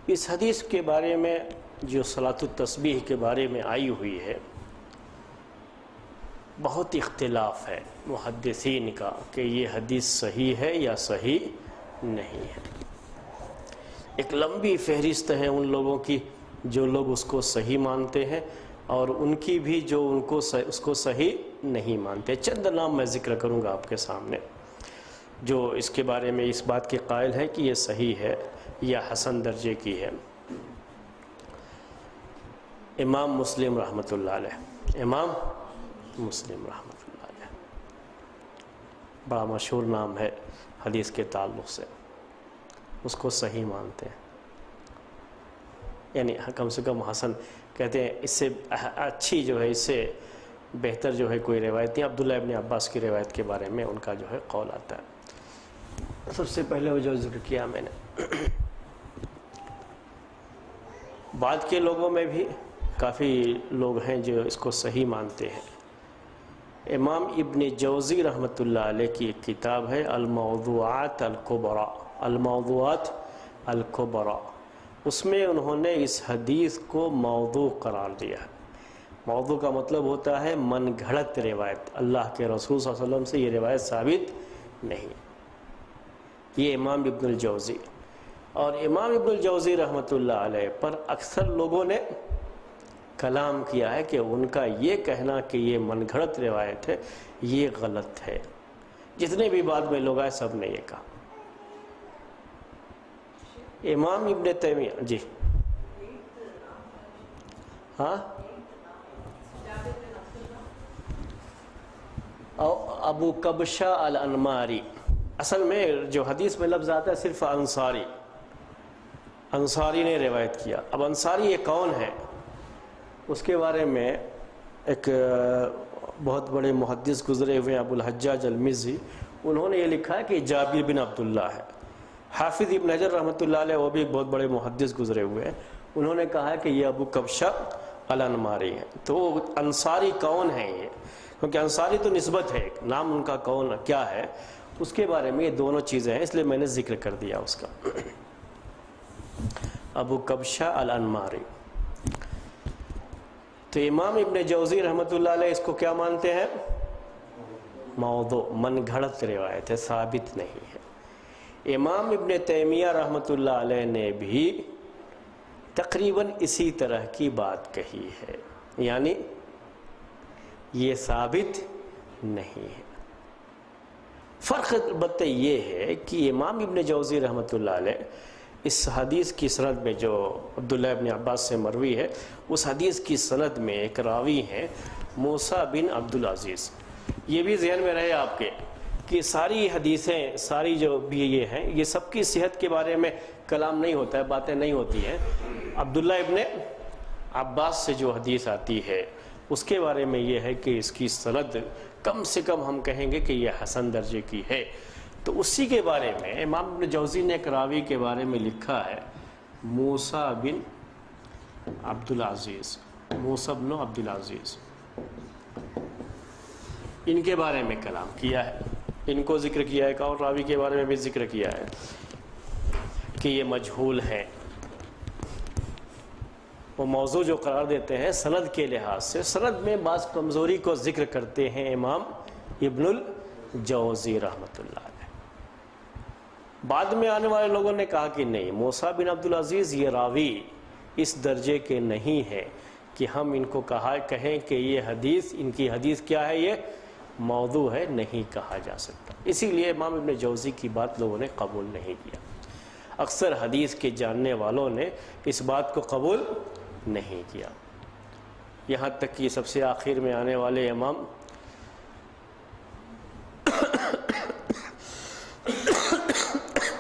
اس حدیث کے بارے میں جو صلاۃ التسبیح کے بارے میں آئی ہوئی ہے، بہت اختلاف ہے محدثین کا کہ یہ حدیث صحیح ہے یا صحیح نہیں ہے۔ ایک لمبی فہرست ہے ان لوگوں کی جو لوگ اس کو صحیح مانتے ہیں، اور ان کی بھی جو اس کو صحیح نہیں مانتے۔ چند نام میں ذکر کروں گا آپ کے سامنے جو اس کے بارے میں اس بات کے قائل ہے کہ یہ صحیح ہے یا حسن درجے کی ہے۔ امام مسلم رحمۃ اللہ علیہ، امام مسلم رحمۃ اللہ علیہ بڑا مشہور نام ہے حدیث کے تعلق سے، اس کو صحیح مانتے ہیں، یعنی کم سے کم حسن کہتے ہیں۔ اس سے اچھی جو ہے، اس سے بہتر جو ہے کوئی روایت نہیں۔ عبداللہ ابن عباس کی روایت کے بارے میں ان کا جو ہے قول آتا ہے۔ سب سے پہلے وہ جو ذکر کیا میں نے، بعد کے لوگوں میں بھی کافی لوگ ہیں جو اس کو صحیح مانتے ہیں۔ امام ابن جوزی رحمۃ اللہ علیہ کی ایک کتاب ہے الموضوعات الکبریٰ، الموضوعات الکبریٰ، اس میں انہوں نے اس حدیث کو موضوع قرار دیا ہے۔ موضوع کا مطلب ہوتا ہے من گھڑت روایت، اللہ کے رسول صلی اللہ علیہ وسلم سے یہ روایت ثابت نہیں۔ یہ امام ابن الجوزی، اور امام ابن الجوزی رحمۃ اللہ علیہ پر اکثر لوگوں نے کلام کیا ہے کہ ان کا یہ کہنا کہ یہ من گھڑت روایت ہے، یہ غلط ہے۔ جتنے بھی بعد میں لوگ آئے سب نے یہ کہا۔ امام ابن تیمیہ، جی ہاں، ابو کبشہ الانماری، اصل میں جو حدیث میں لفظ آتا ہے صرف انصاری، انصاری نے روایت کیا۔ اب انصاری یہ کون ہے، اس کے بارے میں ایک بہت بڑے محدث گزرے ہوئے ابو الحجاج المزی، انہوں نے یہ لکھا ہے کہ جابر بن عبداللہ ہے۔ حافظ ابن حجر رحمۃ اللہ علیہ، وہ بھی ایک بہت بڑے محدث گزرے ہوئے ہیں، انہوں نے کہا ہے کہ یہ ابو کبشہ الانماری ہے۔ تو انصاری کون ہے یہ، کیونکہ انصاری تو نسبت ہے، نام ان کا کون کیا ہے، اس کے بارے میں یہ دونوں چیزیں ہیں، اس لیے میں نے ذکر کر دیا اس کا۔ ابو کبشہ الانماری، تو امام ابن جوزی رحمۃ اللہ علیہ اس کو کیا مانتے ہیں، موضوع، من گھڑت روایت ہے، ثابت نہیں ہے۔ امام ابن تیمیہ رحمۃ اللہ علیہ نے بھی تقریباً اسی طرح کی بات کہی ہے، یعنی یہ ثابت نہیں ہے۔ فرق البتہ یہ ہے کہ امام ابن جوزی رحمۃ اللہ علیہ اس حدیث کی سند میں جو عبداللہ ابن عباس سے مروی ہے، اس حدیث کی سند میں ایک راوی ہیں موسیٰ بن عبدالعزیز۔ یہ بھی ذہن میں رہے آپ کے کہ ساری حدیثیں، ساری جو بھی یہ ہیں، یہ سب کی صحت کے بارے میں کلام نہیں ہوتا ہے، باتیں نہیں ہوتی ہیں۔ عبداللہ ابن عباس سے جو حدیث آتی ہے اس کے بارے میں یہ ہے کہ اس کی سند کم سے کم ہم کہیں گے کہ یہ حسن درجے کی ہے۔ تو اسی کے بارے میں امام ابن جوزی نے ایک راوی کے بارے میں لکھا ہے موسیٰ بن عبدالعزیز، موسیٰ بن عبدالعزیز، ان کے بارے میں کلام کیا ہے، ان کو ذکر کیا ہے، ایک اور راوی کے بارے میں بھی ذکر کیا ہے کہ یہ مجہول ہیں۔ وہ موضوع جو قرار دیتے ہیں سند کے لحاظ سے، سند میں بعض کمزوری کو ذکر کرتے ہیں امام ابن الجوزی رحمۃ اللہ علیہ۔ بعد میں آنے والے لوگوں نے کہا کہ نہیں، موسیٰ بن عبدالعزیز یہ راوی اس درجے کے نہیں ہے کہ ہم ان کو کہیں کہ یہ حدیث، ان کی حدیث کیا ہے، یہ موضوع ہے، نہیں کہا جا سکتا۔ اسی لیے امام ابن جوزی کی بات لوگوں نے قبول نہیں کیا۔ اکثر حدیث کے جاننے والوں نے اس بات کو قبول نہیں کیا، یہاں تک کہ سب سے آخر میں آنے والے امام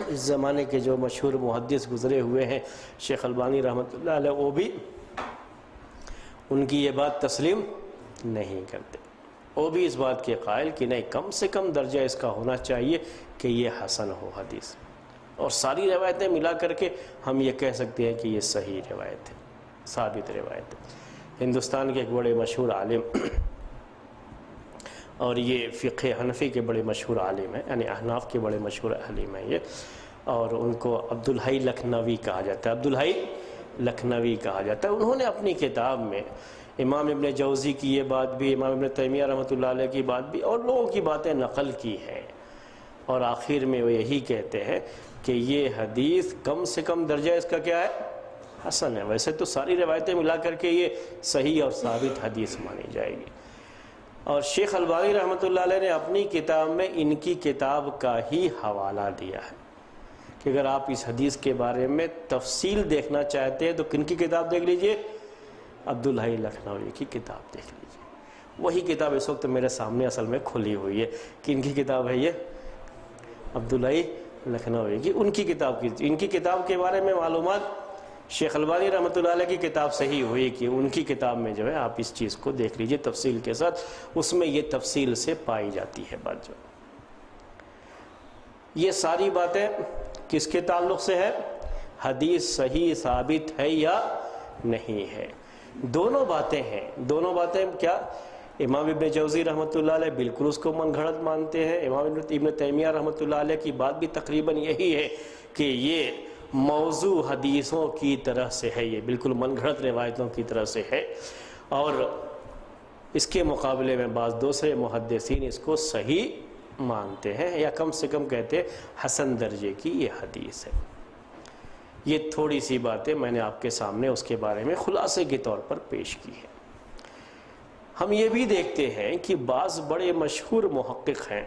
اس زمانے کے جو مشہور محدث گزرے ہوئے ہیں شیخ البانی رحمۃ اللہ علیہ، وہ بھی ان کی یہ بات تسلیم نہیں کرتے۔ وہ بھی اس بات کے قائل کہ نہیں، کم سے کم درجہ اس کا ہونا چاہیے کہ یہ حسن ہو حدیث، اور ساری روایتیں ملا کر کے ہم یہ کہہ سکتے ہیں کہ یہ صحیح روایت ہے، ثابت روایت ہے۔ ہندوستان کے ایک بڑے مشہور عالم، اور یہ فقہ حنفی کے بڑے مشہور عالم ہیں، یعنی احناف کے بڑے مشہور عالم ہیں، یہ اور ان کو عبدالحی لکھنوی کہا جاتا ہے، عبدالحی لکھنوی کہا جاتا ہے۔ انہوں نے اپنی کتاب میں امام ابن جوزی کی یہ بات بھی، امام ابن تیمیہ رحمۃ اللہ علیہ کی بات بھی اور لوگوں کی باتیں نقل کی ہیں، اور آخر میں وہ یہی کہتے ہیں کہ یہ حدیث کم سے کم درجہ اس کا کیا ہے؟ حسن ہے۔ ویسے تو ساری روایتیں ملا کر کے یہ صحیح اور ثابت حدیث مانی جائے گی۔ اور شیخ البانی رحمۃ اللہ علیہ نے اپنی کتاب میں ان کی کتاب کا ہی حوالہ دیا ہے کہ اگر آپ اس حدیث کے بارے میں تفصیل دیکھنا چاہتے ہیں تو کن کی کتاب دیکھ لیجئے؟ عبدالحی لکھنوی کی کتاب دیکھ لیجئے۔ وہی کتاب اس وقت میرے سامنے اصل میں کھلی ہوئی ہے۔ کن کی کتاب ہے یہ؟ عبدالحی لکھنوی کی۔ ان کی کتاب کے بارے میں معلومات شیخ البانی رحمۃ اللہ علیہ کی کتاب سے ہی ہوئی کہ ان کی کتاب میں جو ہے آپ اس چیز کو دیکھ لیجئے تفصیل کے ساتھ، اس میں یہ تفصیل سے پائی جاتی ہے بات۔ جو یہ ساری باتیں کس کے تعلق سے ہے؟ حدیث صحیح ثابت ہے یا نہیں ہے؟ دونوں باتیں ہیں۔ دونوں باتیں کیا؟ امام ابن جوزی رحمۃ اللہ علیہ بالکل اس کو من گھڑت مانتے ہیں، امام ابن تیمیہ رحمۃ اللہ علیہ کی بات بھی تقریباً یہی ہے کہ یہ موضوع حدیثوں کی طرح سے ہے، یہ بالکل من گھڑت روایتوں کی طرح سے ہے، اور اس کے مقابلے میں بعض دوسرے محدثین اس کو صحیح مانتے ہیں، یا کم سے کم کہتے ہیں حسن درجے کی یہ حدیث ہے۔ یہ تھوڑی سی باتیں میں نے آپ کے سامنے اس کے بارے میں خلاصے کے طور پر پیش کی ہے۔ ہم یہ بھی دیکھتے ہیں کہ بعض بڑے مشہور محقق ہیں،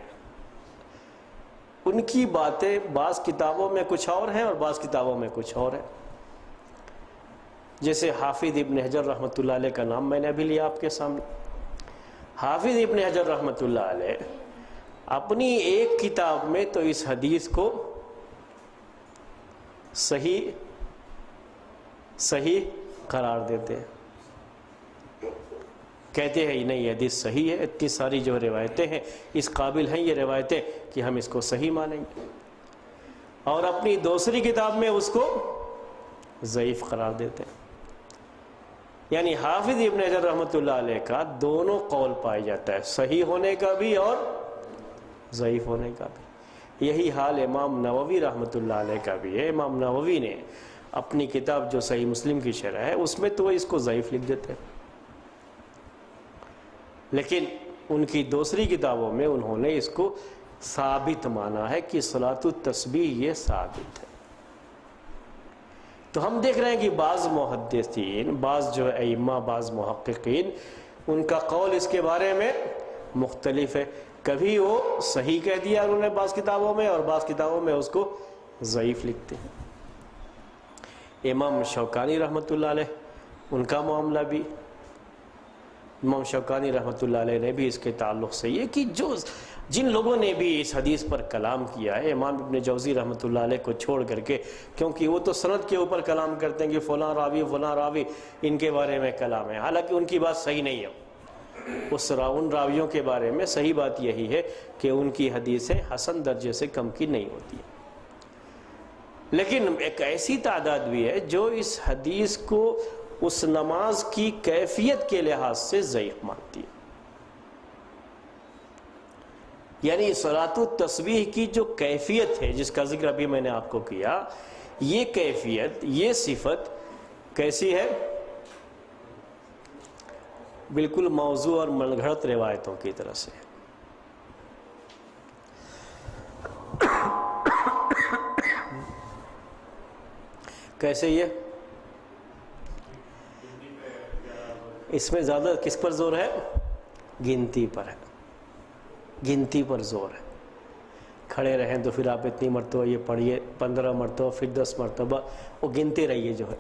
ان کی باتیں بعض کتابوں میں کچھ اور ہیں اور بعض کتابوں میں کچھ اور ہیں۔ جیسے حافظ ابن حجر رحمۃ اللہ علیہ کا نام میں نے ابھی لیا آپ کے سامنے۔ حافظ ابن حجر رحمۃ اللہ علیہ اپنی ایک کتاب میں تو اس حدیث کو صحیح قرار دیتے ہیں، کہتے ہیں نہیں یہ حدیث صحیح ہے، اتنی ساری جو روایتیں ہیں اس قابل ہیں یہ روایتیں کہ ہم اس کو صحیح مانیں گے، اور اپنی دوسری کتاب میں اس کو ضعیف قرار دیتے ہیں۔ یعنی حافظ ابن حجر رحمۃ اللہ علیہ کا دونوں قول پایا جاتا ہے، صحیح ہونے کا بھی اور ضعیف ہونے کا بھی۔ یہی حال امام نووی رحمۃ اللہ علیہ کا بھی ہے۔ امام نووی نے اپنی کتاب جو صحیح مسلم کی شرح ہے اس میں تو وہ اس کو ضعیف لکھ دیتے ہیں، لیکن ان کی دوسری کتابوں میں انہوں نے اس کو ثابت مانا ہے کہ صلاۃ التسبیح یہ ثابت ہے۔ تو ہم دیکھ رہے ہیں کہ بعض محدثین، بعض جو ائمہ، بعض محققین، ان کا قول اس کے بارے میں مختلف ہے۔ کبھی وہ صحیح کہہ دیا انہوں نے بعض کتابوں میں، اور بعض کتابوں میں اس کو ضعیف لکھتے ہیں۔ امام شوکانی رحمۃ اللہ علیہ، ان کا معاملہ بھی، امام شوکانی رحمۃ اللہ علیہ نے بھی اس کے تعلق سے یہ کہ جن لوگوں نے بھی اس حدیث پر کلام کیا ہے، امام ابن جوزی رحمۃ اللہ علیہ کو چھوڑ کر کے، کیونکہ وہ تو سند کے اوپر کلام کرتے ہیں کہ فلاں راوی ان کے بارے میں کلام ہے، حالانکہ ان کی بات صحیح نہیں ہے۔ ان راویوں کے بارے میں صحیح بات یہی ہے کہ ان کی حدیثیں حسن درجے سے کم کی نہیں ہوتی ہیں، لیکن ایک ایسی تعداد بھی ہے جو اس حدیث کو اس نماز کی کیفیت کے لحاظ سے ضعیف مانتی ہے۔ یعنی صلاۃ التسبیح کی جو کیفیت ہے جس کا ذکر ابھی میں نے آپ کو کیا، یہ کیفیت، یہ صفت کیسی ہے؟ بالکل موضوع اور من گھڑت روایتوں کی طرح سے۔ کیسے یہ؟ اس میں زیادہ کس پر زور ہے؟ گنتی پر ہے، گنتی پر زور ہے۔ کھڑے رہیں تو پھر آپ اتنی مرتبہ یہ پڑھیے، 15 مرتبہ، پھر 10 مرتبہ، وہ گنتے رہیے جو ہے،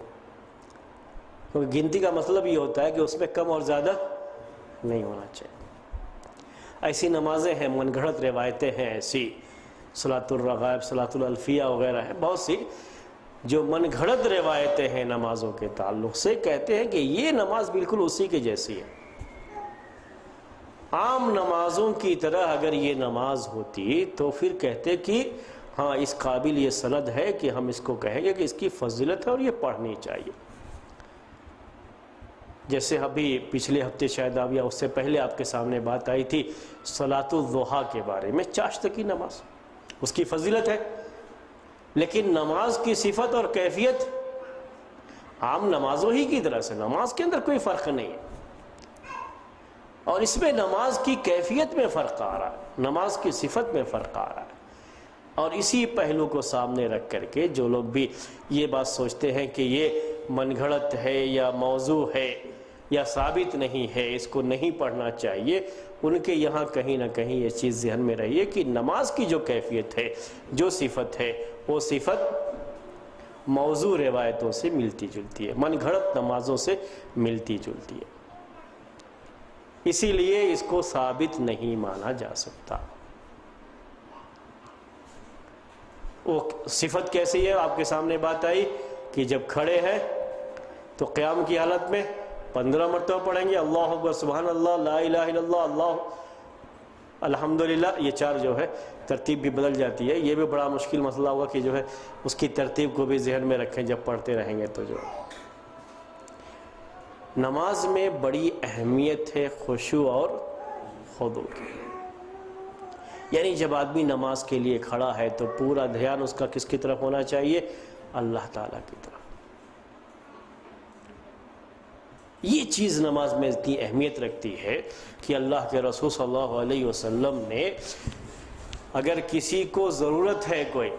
کیونکہ گنتی کا مطلب یہ ہوتا ہے کہ اس میں کم اور زیادہ نہیں ہونا چاہیے۔ ایسی نمازیں ہیں، من گھڑت روایتیں ہیں ایسی، صلاۃ الرغائب، صلاۃ الالفیہ وغیرہ ہیں، بہت سی جو من گھڑت روایتیں ہیں نمازوں کے تعلق سے، کہتے ہیں کہ یہ نماز بالکل اسی کے جیسی ہے۔ عام نمازوں کی طرح اگر یہ نماز ہوتی تو پھر کہتے کہ ہاں اس قابل یہ سند ہے کہ ہم اس کو کہیں گے کہ اس کی فضیلت ہے اور یہ پڑھنی چاہیے۔ جیسے ابھی پچھلے ہفتے شاید آپ یا اس سے پہلے آپ کے سامنے بات آئی تھی صلاۃ الضحیٰ کے بارے میں، چاشت کی نماز، اس کی فضیلت ہے، لیکن نماز کی صفت اور کیفیت عام نمازوں ہی کی طرح سے، نماز کے اندر کوئی فرق نہیں ہے، اور اس میں نماز کی کیفیت میں فرق آ رہا ہے، نماز کی صفت میں فرق آ رہا ہے۔ اور اسی پہلو کو سامنے رکھ کر کے جو لوگ بھی یہ بات سوچتے ہیں کہ یہ من گھڑت ہے یا موضوع ہے یا ثابت نہیں ہے، اس کو نہیں پڑھنا چاہیے، ان کے یہاں کہیں نہ کہیں یہ چیز ذہن میں رہی ہے کہ نماز کی جو کیفیت ہے، جو صفت ہے، وہ صفت موضوع روایتوں سے ملتی جلتی ہے، من گھڑت نمازوں سے ملتی جلتی ہے، اسی لیے اس کو ثابت نہیں مانا جا سکتا۔ وہ صفت کیسی ہے؟ آپ کے سامنے بات آئی کہ جب کھڑے ہیں تو قیام کی حالت میں 15 مرتبہ پڑھیں گے، اللہ اکبر، سبحان اللہ، لا الہ الا اللہ، اللہ الحمدللہ، یہ 4 جو ہے ترتیب بھی بدل جاتی ہے، یہ بھی بڑا مشکل مسئلہ ہوگا کہ جو ہے اس کی ترتیب کو بھی ذہن میں رکھیں جب پڑھتے رہیں گے۔ تو جو نماز میں بڑی اہمیت ہے خشوع اور خضوع کی، یعنی جب آدمی نماز کے لیے کھڑا ہے تو پورا دھیان اس کا کس کی طرف ہونا چاہیے؟ اللہ تعالیٰ کی طرف۔ یہ چیز نماز میں اتنی اہمیت رکھتی ہے کہ اللہ کے رسول صلی اللہ علیہ وسلم نے اگر کسی کو ضرورت ہے کوئی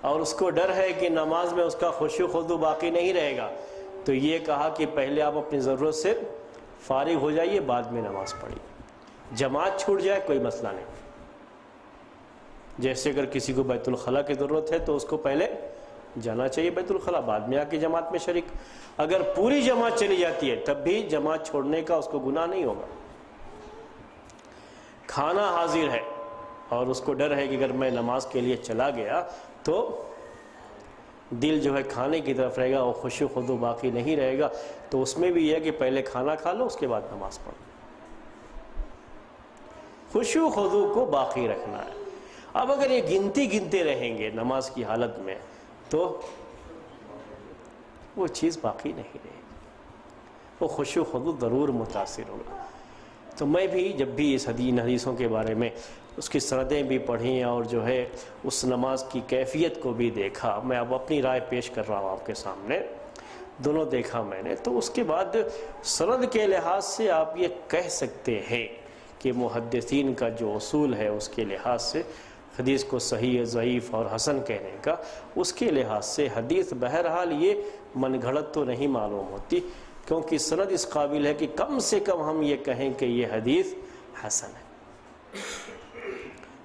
اور اس کو ڈر ہے کہ نماز میں اس کا خشوع خضوع باقی نہیں رہے گا، تو یہ کہا کہ پہلے آپ اپنی ضرورت سے فارغ ہو جائیے، بعد میں نماز پڑھیے۔ جماعت چھوٹ جائے کوئی مسئلہ نہیں، جیسے اگر کسی کو بیت الخلاء کی ضرورت ہے تو اس کو پہلے جانا چاہیے بیت الخلاء، بعد میں آ کے جماعت میں شریک۔ اگر پوری جماعت چلی جاتی ہے تب بھی جماعت چھوڑنے کا اس کو گناہ نہیں ہوگا۔ کھانا حاضر ہے اور اس کو ڈر ہے کہ اگر میں نماز کے لیے چلا گیا تو دل جو ہے کھانے کی طرف رہے گا اور خشوع خضوع باقی نہیں رہے گا، تو اس میں بھی یہ ہے کہ پہلے کھانا کھا لو، اس کے بعد نماز پڑھو۔ خشوع خضوع کو باقی رکھنا ہے۔ اب اگر یہ گنتے رہیں گے نماز کی حالت میں تو وہ چیز باقی نہیں رہے گی، وہ خشوع خضوع ضرور متاثر ہوگا۔ تو میں بھی جب بھی اس حدیثوں کے بارے میں اس کی سندیں بھی پڑھیں اور جو ہے اس نماز کی کیفیت کو بھی دیکھا، میں اب اپنی رائے پیش کر رہا ہوں آپ کے سامنے، دونوں دیکھا میں نے، تو اس کے بعد سند کے لحاظ سے آپ یہ کہہ سکتے ہیں کہ محدثین کا جو اصول ہے اس کے لحاظ سے حدیث کو صحیح، ضعیف اور حسن کہنے کا، اس کے لحاظ سے حدیث بہرحال یہ من گھڑت تو نہیں معلوم ہوتی، کیونکہ سند اس قابل ہے کہ کم سے کم ہم یہ کہیں کہ یہ حدیث حسن ہے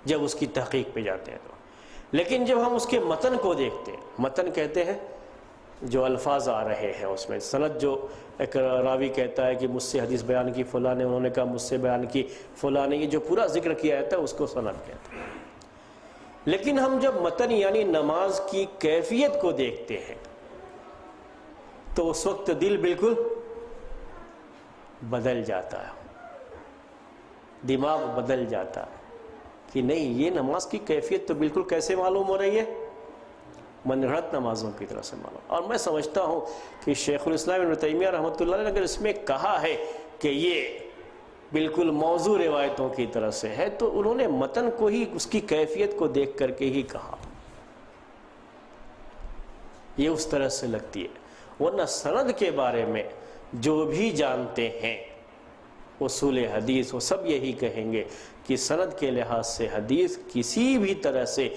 جب اس کی تحقیق پہ جاتے ہیں تو۔ لیکن جب ہم اس کے متن کو دیکھتے ہیں، متن کہتے ہیں جو الفاظ آ رہے ہیں اس میں، سند جو ایک راوی کہتا ہے کہ مجھ سے حدیث بیان کی فلاں نے، انہوں نے کہا مجھ سے بیان کی فلاں نے، یہ جو پورا ذکر کیا جاتا ہے اس کو سند کہتے ہیں۔ لیکن ہم جب متن یعنی نماز کی کیفیت کو دیکھتے ہیں تو اس وقت دل بالکل بدل جاتا ہے، دماغ بدل جاتا ہے کہ نہیں، یہ نماز کی کیفیت تو بالکل کیسے معلوم ہو رہی ہے؟ من گھڑت نمازوں کی طرح سے معلوم۔ اور میں سمجھتا ہوں کہ شیخ الاسلام ابن تیمیہ رحمۃ اللہ علیہ نے اگر اس میں کہا ہے کہ یہ بالکل موضوع روایتوں کی طرح سے ہے تو انہوں نے متن کو ہی اس کی کیفیت کو دیکھ کر کے ہی کہا، یہ اس طرح سے لگتی ہے۔ ورنہ سند کے بارے میں جو بھی جانتے ہیں اصول حدیث وہ سب یہی کہیں گے کہ سند کے لحاظ سے حدیث کسی بھی طرح سے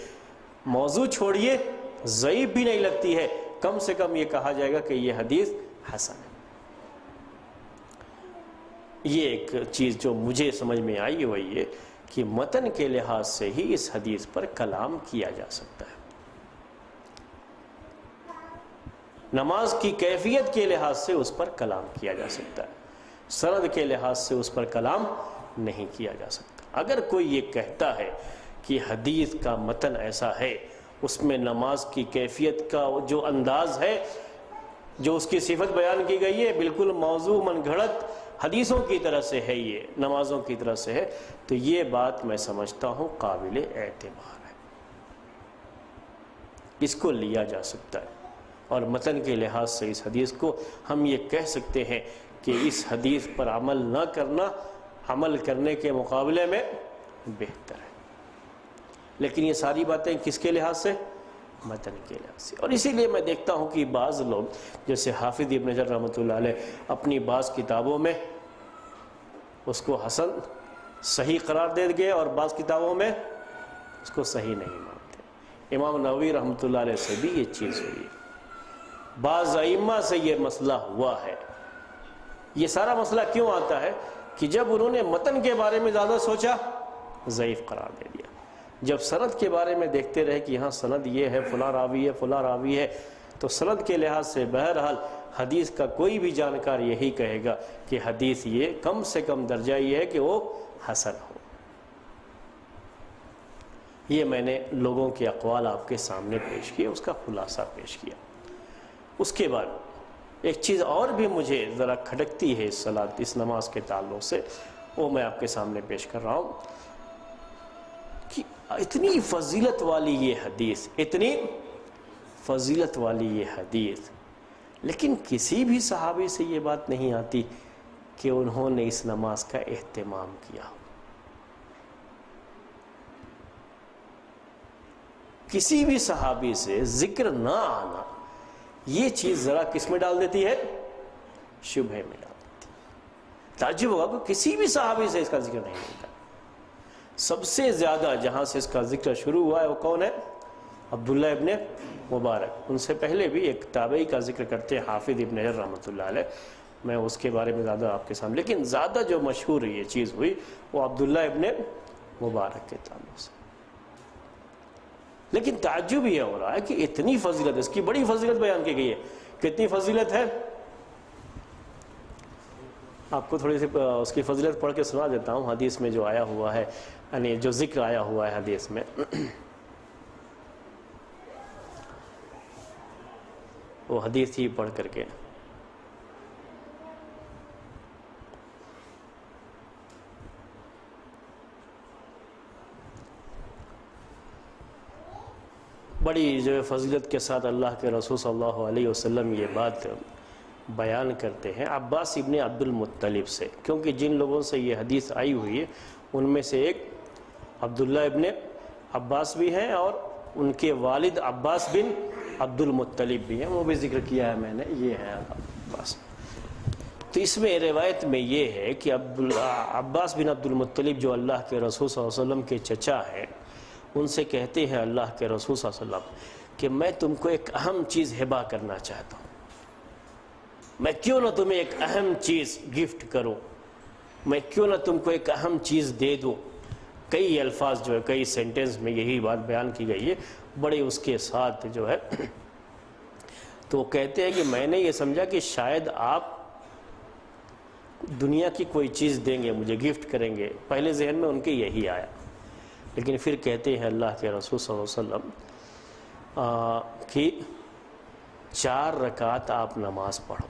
موضوع چھوڑیے ضعیف بھی نہیں لگتی ہے، کم سے کم یہ کہا جائے گا کہ یہ حدیث حسن ہے۔ یہ ایک چیز جو مجھے سمجھ میں آئی وہ یہ کہ متن کے لحاظ سے ہی اس حدیث پر کلام کیا جا سکتا ہے، نماز کی کیفیت کے لحاظ سے اس پر کلام کیا جا سکتا ہے، سند کے لحاظ سے اس پر کلام نہیں کیا جا سکتا۔ اگر کوئی یہ کہتا ہے کہ حدیث کا متن ایسا ہے، اس میں نماز کی کیفیت کا جو انداز ہے، جو اس کی صفت بیان کی گئی ہے، بالکل موضوع من گھڑت حدیثوں کی طرح سے ہے، یہ نمازوں کی طرح سے ہے، تو یہ بات میں سمجھتا ہوں قابل اعتبار ہے، اس کو لیا جا سکتا ہے۔ اور متن کے لحاظ سے اس حدیث کو ہم یہ کہہ سکتے ہیں کہ اس حدیث پر عمل نہ کرنا عمل کرنے کے مقابلے میں بہتر ہے۔ لیکن یہ ساری باتیں کس کے لحاظ سے؟ متن کے لحاظ سے. اور اسی لیے میں دیکھتا ہوں کہ بعض لوگ جیسے حافظ ابن حجر رحمۃ اللہ علیہ اپنی بعض کتابوں میں اس کو حسن صحیح قرار دے گئے اور بعض کتابوں میں اس کو صحیح نہیں مانتے. امام نووی رحمۃ اللہ علیہ سے بھی یہ چیز ہوئی ہے. بعض ائمہ سے یہ مسئلہ ہوا ہے. یہ سارا مسئلہ کیوں آتا ہے کہ جب انہوں نے متن کے بارے میں زیادہ سوچا ضعیف قرار دے دیا. جب سند کے بارے میں دیکھتے رہے کہ یہاں سند یہ ہے، فلاں راوی ہے، فلاں راوی ہے، تو سند کے لحاظ سے بہرحال حدیث کا کوئی بھی جانکار یہی کہے گا کہ حدیث یہ کم سے کم درجہ یہ ہے کہ وہ حسن ہو. یہ میں نے لوگوں کے اقوال آپ کے سامنے پیش کیے، اس کا خلاصہ پیش کیا. اس کے بعد ایک چیز اور بھی مجھے ذرا کھٹکتی ہے اس نماز کے تعلق سے، وہ میں آپ کے سامنے پیش کر رہا ہوں کہ اتنی فضیلت والی یہ حدیث، اتنی فضیلت والی یہ حدیث، لیکن کسی بھی صحابی سے یہ بات نہیں آتی کہ انہوں نے اس نماز کا اہتمام کیا. کسی بھی صحابی سے ذکر نہ آنا یہ چیز ذرا کس میں ڈال دیتی ہے؟ شبہ میں ڈال دیتی ہے. تعجب ہوگا کہ کسی بھی صحابی سے اس کا ذکر نہیں ہوتا. سب سے زیادہ جہاں سے اس کا ذکر شروع ہوا ہے وہ کون ہے؟ عبداللہ ابن مبارک. ان سے پہلے بھی ایک تابعی کا ذکر کرتے ہیں حافظ ابن حجر رحمۃ اللہ علیہ، میں اس کے بارے میں زیادہ آپ کے سامنے، لیکن زیادہ جو مشہور یہ چیز ہوئی وہ عبداللہ ابن مبارک کے تعلق سے. لیکن تعجب یہ ہو رہا ہے کہ اتنی فضیلت، اس کی بڑی فضیلت بیان کی گئی ہے. کتنی فضیلت ہے؟ آپ کو تھوڑی سی اس کی فضیلت پڑھ کے سنا دیتا ہوں. حدیث میں جو آیا ہوا ہے، یعنی جو ذکر آیا ہوا ہے حدیث میں، وہ حدیث ہی پڑھ کر کے بڑی جو فضیلت کے ساتھ اللہ کے رسول صلی اللہ علیہ وسلم یہ بات بیان کرتے ہیں عباس ابن عبد المطلب سے، کیونکہ جن لوگوں سے یہ حدیث آئی ہوئی ہے ان میں سے ایک عبداللہ ابن عباس بھی ہیں اور ان کے والد عباس بن عبد المطلب بھی ہیں، وہ بھی ذکر کیا ہے میں نے. یہ ہے عباس. تو اس میں روایت میں یہ ہے کہ عباس بن عبد المطلب جو اللہ کے رسول صلی اللہ علیہ وسلم کے چچا ہیں، ان سے کہتے ہیں اللہ کے رسول صلی اللہ علیہ وسلم کہ میں تم کو ایک اہم چیز ہبہ کرنا چاہتا ہوں. میں کیوں نہ تمہیں ایک اہم چیز گفٹ کروں، میں کیوں نہ تم کو ایک اہم چیز دے دوں. کئی الفاظ جو ہے، کئی سینٹنس میں یہی بات بیان کی گئی ہے، بڑے اس کے ساتھ جو ہے. تو وہ کہتے ہیں کہ میں نے یہ سمجھا کہ شاید آپ دنیا کی کوئی چیز دیں گے، مجھے گفٹ کریں گے. پہلے ذہن میں ان کے یہی آیا، لیکن پھر کہتے ہیں اللہ کے رسول صلی اللہ علیہ وسلم کہ 4 رکعت آپ نماز پڑھو.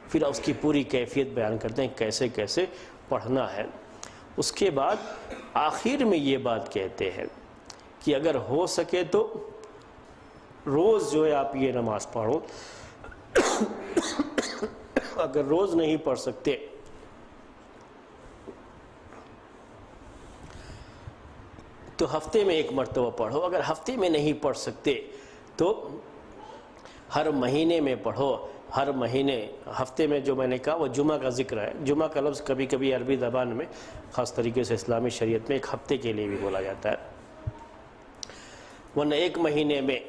پھر اس کی پوری کیفیت بیان کرتے ہیں کیسے کیسے پڑھنا ہے. اس کے بعد آخر میں یہ بات کہتے ہیں کہ اگر ہو سکے تو روز جو ہے آپ یہ نماز پڑھو. اگر روز نہیں پڑھ سکتے تو ہفتے میں 1 مرتبہ پڑھو. اگر ہفتے میں نہیں پڑھ سکتے تو ہر مہینے میں پڑھو. ہر مہینے، ہفتے میں جو میں نے کہا وہ جمعہ کا ذکر ہے. جمعہ کا لفظ کبھی کبھی عربی زبان میں خاص طریقے سے اسلامی شریعت میں ایک ہفتے کے لیے بھی بولا جاتا ہے، ورنہ 1 مہینے میں،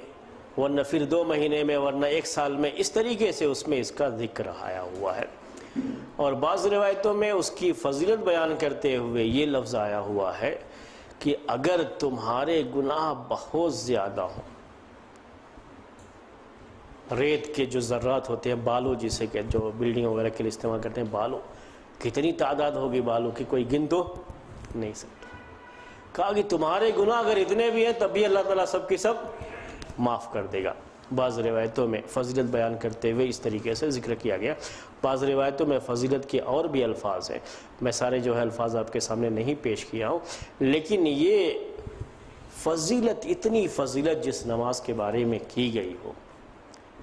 ورنہ پھر 2 مہینے میں، ورنہ 1 سال میں. اس طریقے سے اس میں اس کا ذکر آیا ہوا ہے. اور بعض روایتوں میں اس کی فضیلت بیان کرتے ہوئے یہ لفظ آیا ہوا ہے کہ اگر تمہارے گناہ بہت زیادہ ہوں، ریت کے جو ذرات ہوتے ہیں، بالو جسے کہ جو بلڈنگ وغیرہ کے لیے استعمال کرتے ہیں، بالو، کتنی تعداد ہوگی بالو کی کوئی گن تو نہیں سکتا. کہا کہ تمہارے گناہ اگر اتنے بھی ہیں تب بھی اللہ تعالیٰ سب کی سب معاف کر دے گا. بعض روایتوں میں فضیلت بیان کرتے ہوئے اس طریقے سے ذکر کیا گیا. بعض روایتوں میں فضیلت کے اور بھی الفاظ ہیں، میں سارے جو ہے الفاظ آپ کے سامنے نہیں پیش کیا ہوں، لیکن یہ فضیلت، اتنی فضیلت جس نماز کے بارے میں کی گئی ہو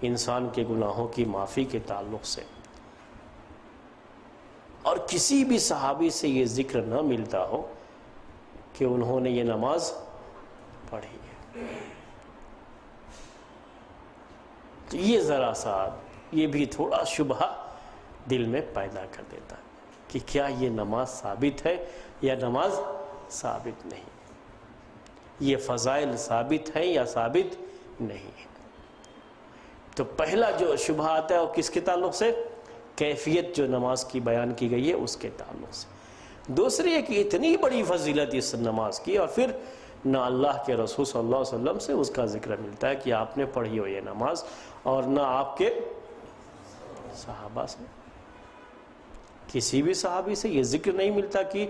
انسان کے گناہوں کی معافی کے تعلق سے، اور کسی بھی صحابی سے یہ ذکر نہ ملتا ہو کہ انہوں نے یہ نماز پڑھی ہے. تو یہ ذرا سا یہ بھی تھوڑا شبہ دل میں پیدا کر دیتا ہے کہ کیا یہ نماز ثابت ہے یا نماز ثابت نہیں، یہ فضائل ثابت ہیں یا ثابت نہیں ہے۔ تو پہلا جو شبہ آتا ہے وہ کس کے تعلق سے؟ کیفیت جو نماز کی بیان کی گئی ہے اس کے تعلق سے۔ دوسری ہے کہ اتنی بڑی فضیلت اس نماز کی، اور پھر نہ اللہ کے رسول صلی اللہ علیہ وسلم سے اس کا ذکر ملتا ہے کہ آپ نے پڑھی ہو یہ نماز، اور نہ آپ کے صحابہ سے، کسی بھی صحابی سے یہ ذکر نہیں ملتا کہ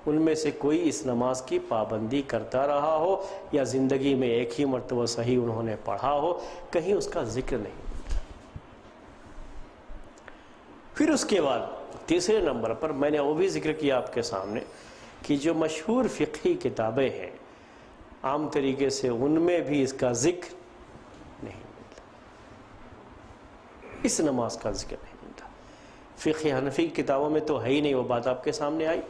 ان میں سے کوئی اس نماز کی پابندی کرتا رہا ہو یا زندگی میں ایک ہی مرتبہ صحیح انہوں نے پڑھا ہو، کہیں اس کا ذکر نہیں ملتا۔ پھر اس کے بعد تیسرے نمبر پر میں نے وہ بھی ذکر کیا آپ کے سامنے کہ جو مشہور فقہی کتابیں ہیں عام طریقے سے ان میں بھی اس کا ذکر نہیں ملتا، اس نماز کا ذکر نہیں ملتا۔ فقہ حنفی کتابوں میں تو ہے ہی نہیں، وہ بات آپ کے سامنے آئی۔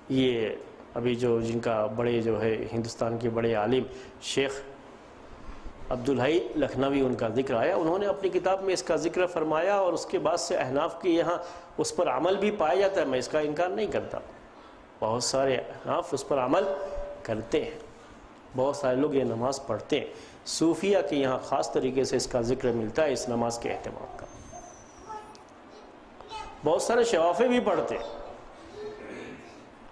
یہ ابھی جو جن کا بڑے جو ہے ہندوستان کے بڑے عالم شیخ عبدالحی لکھنوی ان کا ذکر آیا، انہوں نے اپنی کتاب میں اس کا ذکر فرمایا، اور اس کے بعد سے احناف کے یہاں اس پر عمل بھی پایا جاتا ہے، میں اس کا انکار نہیں کرتا، بہت سارے احناف اس پر عمل کرتے ہیں، بہت سارے لوگ یہ نماز پڑھتے ہیں۔ صوفیہ کے یہاں خاص طریقے سے اس کا ذکر ملتا ہے، اس نماز کے اہتمام کا، بہت سارے شوافے بھی پڑھتے ہیں۔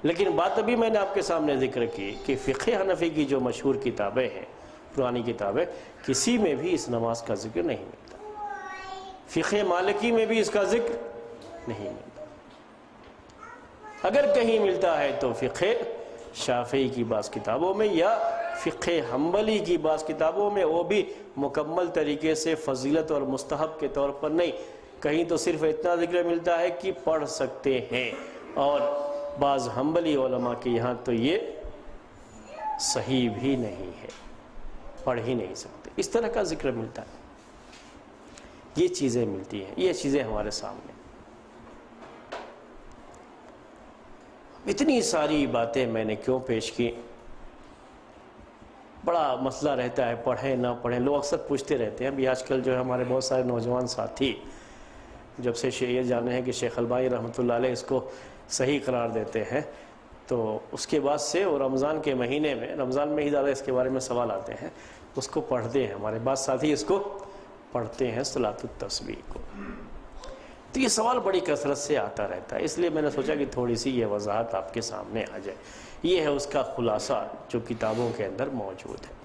لیکن بات ابھی میں نے آپ کے سامنے ذکر کی کہ فقہ حنفی کی جو مشہور کتابیں ہیں، پرانی کتابیں، کسی میں بھی اس نماز کا ذکر نہیں ملتا۔ فقہ مالکی میں بھی اس کا ذکر نہیں ملتا، اگر کہیں ملتا ہے تو فقہ شافعی کی بعض کتابوں میں یا فقہ حنبلی کی بعض کتابوں میں، وہ بھی مکمل طریقے سے فضیلت اور مستحب کے طور پر نہیں، کہیں تو صرف اتنا ذکر ملتا ہے کہ پڑھ سکتے ہیں، اور بعض حنبلی علماء کے یہاں تو یہ صحیح بھی نہیں ہے، پڑھ ہی نہیں سکتے، اس طرح کا ذکر ملتا ہے۔ یہ چیزیں ملتی ہیں، یہ چیزیں ہمارے سامنے۔ اتنی ساری باتیں میں نے کیوں پیش کی؟ بڑا مسئلہ رہتا ہے پڑھیں نہ پڑھیں، لوگ اکثر پوچھتے رہتے ہیں۔ ابھی آج کل جو ہے ہمارے بہت سارے نوجوان ساتھی جب سے یہ جانے ہیں کہ شیخ البانی رحمۃ اللہ علیہ اس کو صحیح قرار دیتے ہیں، تو اس کے بعد سے وہ رمضان کے مہینے میں، رمضان میں ہی زیادہ اس کے بارے میں سوال آتے ہیں، اس کو پڑھتے ہیں، ہمارے بعض ساتھی اس کو پڑھتے ہیں صلاۃ التسبیح کو۔ تو یہ سوال بڑی کثرت سے آتا رہتا ہے، اس لیے میں نے سوچا کہ تھوڑی سی یہ وضاحت آپ کے سامنے آ جائے۔ یہ ہے اس کا خلاصہ جو کتابوں کے اندر موجود ہے۔